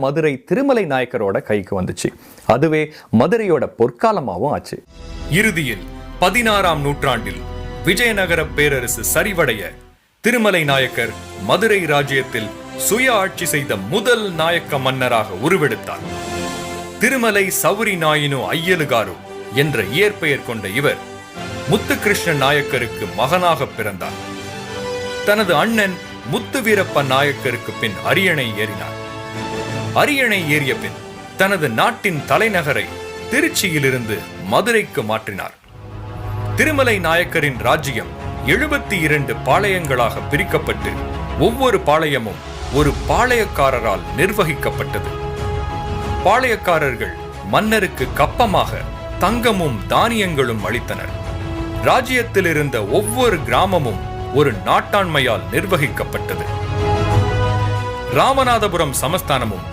மதுரை திருமலை நாயக்கரோட கைக்கு வந்துச்சு. அதுவே மதுரையோட பொற்காலமாவும் ஆச்சு. இறுதியில் 16ஆம் நூற்றாண்டில் விஜயநகர பேரரசு சரிவடைய திருமலை நாயக்கர் மதுரை ராஜ்யத்தில் சுய ஆட்சி செய்த முதல் நாயக்க மன்னராக உருவெடுத்தார். திருமலை சௌரி நாயினு ஐயலுகாரு என்ற இயற்பெயர் கொண்ட இவர் முத்துகிருஷ்ண நாயக்கருக்கு மகனாக பிறந்தார். தனது அண்ணன் முத்து வீரப்ப நாயக்கருக்கு பின் அரியணை ஏறினார். அரியணை ஏறிய பின் தனது நாட்டின் தலைநகரை திருச்சியிலிருந்து மதுரைக்கு மாற்றினார். திருமலை நாயக்கரின் ராஜ்யம் 72 பாளையங்களாக பிரிக்கப்பட்டு ஒவ்வொரு பாளையமும் ஒரு பாளையக்காரரால் நிர்வகிக்கப்பட்டது. பாளையக்காரர்கள் மன்னருக்கு கப்பமாக தங்கமும் தானியங்களும் அளித்தனர். ராஜ்யத்தில் இருந்த ஒவ்வொரு கிராமமும் ஒரு நாட்டாண்மையால் நிர்வகிக்கப்பட்டது. ராமநாதபுரம் சமஸ்தானமும்